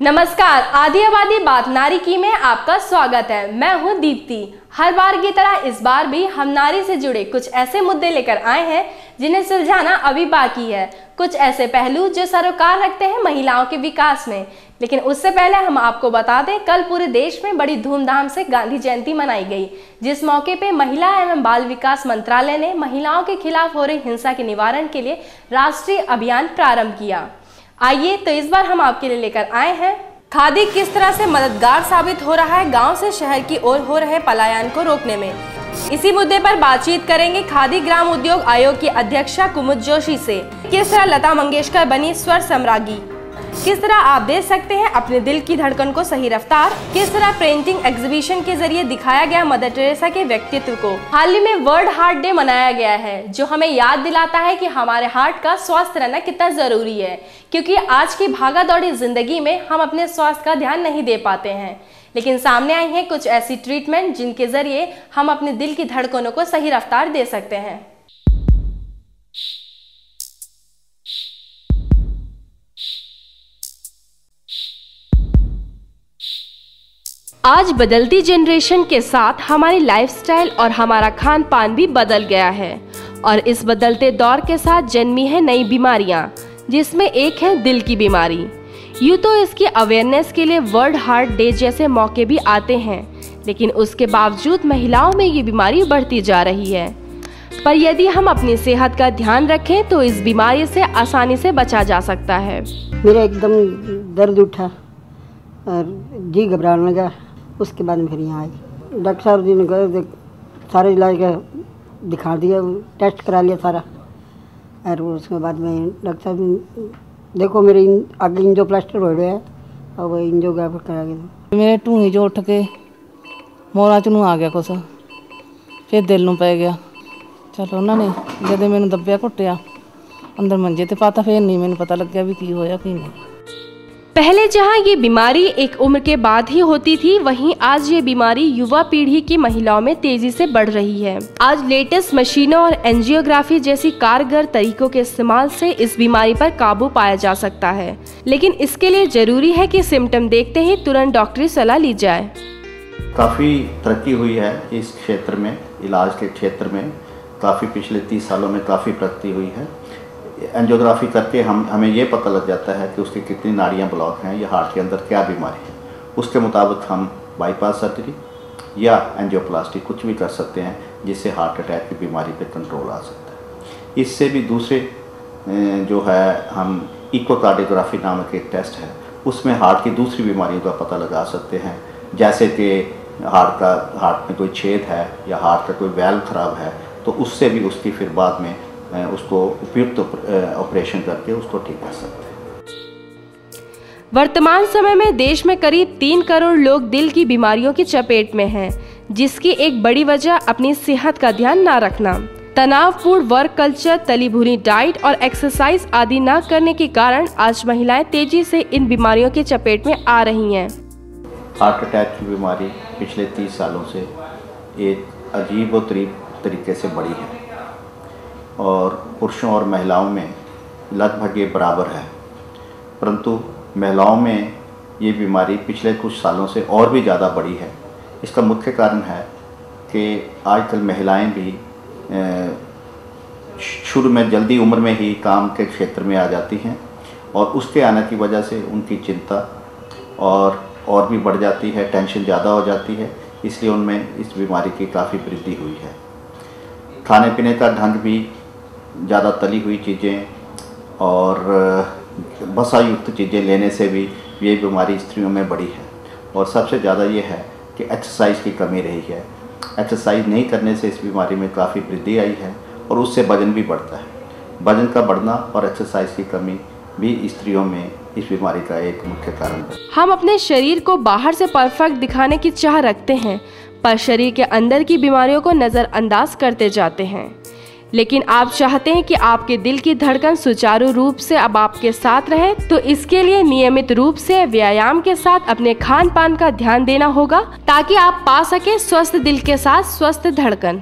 नमस्कार, आदि आबादी बात नारी की में आपका स्वागत है। मैं हूं दीप्ति। हर बार की तरह इस बार भी हम नारी से जुड़े कुछ ऐसे मुद्दे लेकर आए हैं जिन्हें सुलझाना अभी बाकी है। कुछ ऐसे पहलू जो सरोकार रखते हैं महिलाओं के विकास में। लेकिन उससे पहले हम आपको बता दें, कल पूरे देश में बड़ी धूमधाम से गांधी जयंती मनाई गई, जिस मौके पे महिला एवं बाल विकास मंत्रालय ने महिलाओं के खिलाफ हो रही हिंसा के निवारण के लिए राष्ट्रीय अभियान प्रारंभ किया। आइए तो इस बार हम आपके लिए लेकर आए हैं खादी किस तरह से मददगार साबित हो रहा है गांव से शहर की ओर हो रहे पलायन को रोकने में। इसी मुद्दे पर बातचीत करेंगे खादी ग्राम उद्योग आयोग की अध्यक्षा कुमुद जोशी से। किस तरह लता मंगेशकर बनी स्वर सम्राज्ञी, किस तरह आप दे सकते हैं अपने दिल की धड़कन को सही रफ्तार, किस तरह पेंटिंग एग्जीबिशन के जरिए दिखाया गया मदर टेरेसा के व्यक्तित्व को। हाल ही में वर्ल्ड हार्ट डे मनाया गया है, जो हमें याद दिलाता है कि हमारे हार्ट का स्वस्थ रहना कितना जरूरी है, क्योंकि आज की भागा दौड़ी जिंदगी में हम अपने स्वास्थ्य का ध्यान नहीं दे पाते हैं। लेकिन सामने आई है कुछ ऐसी ट्रीटमेंट जिनके जरिए हम अपने दिल की धड़कनों को सही रफ्तार दे सकते हैं। आज बदलती जनरेशन के साथ हमारी लाइफस्टाइल और हमारा खान पान भी बदल गया है, और इस बदलते दौर के साथ जन्मी है नई बीमारियां, जिसमें एक है दिल की बीमारी। यूँ तो इसकी अवेयरनेस के लिए वर्ल्ड हार्ट डे जैसे मौके भी आते हैं, लेकिन उसके बावजूद महिलाओं में ये बीमारी बढ़ती जा रही है। पर यदि हम अपनी सेहत का ध्यान रखें तो इस बीमारी से आसानी से बचा जा सकता है। मेरा एकदम दर्द उठा और जी घबराने लगा। उसके बाद फिर यहाँ आई। डॉक्टर साहब जी ने कहा सारे इलाज का दिखा दिया, टेस्ट करा लिया सारा, और उसके बाद में डॉक्टर साहब देखो मेरे आगे इंजो प्लास्टर हो गया है और वो इंजो करा गया। मेरे ढूंगी जो उठ के मोरा च आ गया कुछ, फिर दिल में पै गया। चलो उन्होंने जब मैंने दब्बिया घुटिया अंदर मंजे ते पाता, फिर नहीं मैंने पता लग गया भी की होया की नहीं। पहले जहां ये बीमारी एक उम्र के बाद ही होती थी, वहीं आज ये बीमारी युवा पीढ़ी की महिलाओं में तेजी से बढ़ रही है। आज लेटेस्ट मशीनों और एंजियोग्राफी जैसी कारगर तरीकों के इस्तेमाल से इस बीमारी पर काबू पाया जा सकता है, लेकिन इसके लिए जरूरी है कि सिम्टम देखते ही तुरंत डॉक्टरी सलाह ली जाए। काफ़ी तरक्की हुई है इस क्षेत्र में, इलाज के क्षेत्र में काफ़ी पिछले 30 सालों में काफ़ी प्रगति हुई है। एंजियोग्राफी करके हमें ये पता लग जाता है कि उसकी कितनी नाड़ियाँ ब्लॉक हैं या हार्ट के अंदर क्या बीमारी है। उसके मुताबिक हम बाईपास सर्जरी या एंजियोप्लास्टी कुछ भी कर सकते हैं, जिससे हार्ट अटैक की बीमारी पे कंट्रोल आ सकता है। इससे भी दूसरे जो है हम इकोकार्डियोग्राफी नामक एक टेस्ट है, उसमें हार्ट की दूसरी बीमारियों का पता लगा सकते हैं, जैसे कि हार्ट में कोई छेद है या हार्ट का कोई वैल्व खराब है, तो उससे भी उसकी फिर बाद में उसको उपयुक्त ऑपरेशन करके उसको ठीक कर सकते हैं। वर्तमान समय में देश में करीब 3 करोड़ लोग दिल की बीमारियों की चपेट में हैं, जिसकी एक बड़ी वजह अपनी सेहत का ध्यान ना रखना, तनावपूर्ण वर्क कल्चर, तली भुनी डाइट और एक्सरसाइज आदि न करने के कारण आज महिलाएं तेजी से इन बीमारियों की चपेट में आ रही हैं। हार्ट अटैक की बीमारी पिछले 30 सालों से एक अजीब व गरीब तरीके से बढ़ी है, और पुरुषों और महिलाओं में लगभग ये बराबर है, परंतु महिलाओं में ये बीमारी पिछले कुछ सालों से और भी ज़्यादा बढ़ी है। इसका मुख्य कारण है कि आजकल महिलाएं भी शुरू में जल्दी उम्र में ही काम के क्षेत्र में आ जाती हैं, और उसके आने की वजह से उनकी चिंता और भी बढ़ जाती है, टेंशन ज़्यादा हो जाती है, इसलिए उनमें इस बीमारी की काफ़ी वृद्धि हुई है। खाने पीने का ढंग भी ज़्यादा तली हुई चीज़ें और वसायुक्त चीज़ें लेने से भी ये बीमारी स्त्रियों में बढ़ी है। और सबसे ज़्यादा ये है कि एक्सरसाइज की कमी रही है। एक्सरसाइज नहीं करने से इस बीमारी में काफ़ी वृद्धि आई है, और उससे वजन भी बढ़ता है। वजन का बढ़ना और एक्सरसाइज की कमी भी स्त्रियों में इस बीमारी का एक मुख्य कारण है। हम अपने शरीर को बाहर से परफेक्ट दिखाने की चाह रखते हैं, पर शरीर के अंदर की बीमारियों को नज़रअंदाज करते जाते हैं। लेकिन आप चाहते हैं कि आपके दिल की धड़कन सुचारू रूप से अब आपके साथ रहे, तो इसके लिए नियमित रूप से व्यायाम के साथ अपने खान पान का ध्यान देना होगा, ताकि आप पा सके स्वस्थ दिल के साथ स्वस्थ धड़कन।